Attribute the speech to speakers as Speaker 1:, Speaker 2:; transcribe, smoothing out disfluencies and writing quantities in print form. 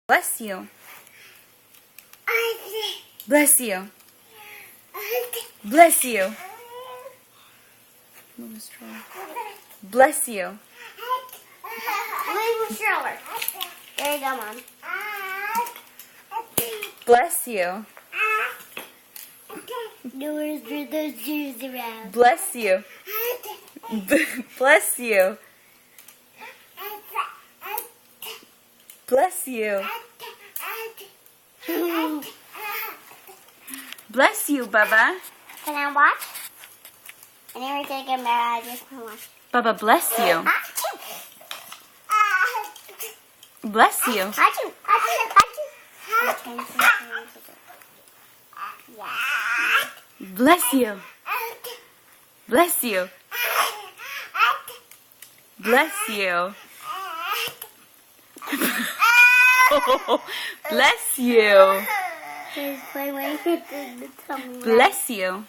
Speaker 1: Bless you. Bless you. Bless you. Move the stroller. Bless you.
Speaker 2: Move the stroller. There you go, Mom.
Speaker 1: Bless you.
Speaker 2: Doors through those shoes around.
Speaker 1: Bless you. Bless you. Bless you. Bless you, Bubba.
Speaker 2: Can I watch? I never take a mirror. I just want to watch.
Speaker 1: Bubba, bless you. Bless you.
Speaker 2: Achoo!
Speaker 1: Bless you. Bless you. Bless you. Bless you.
Speaker 2: Please play my hand in the tummy.
Speaker 1: Bless you.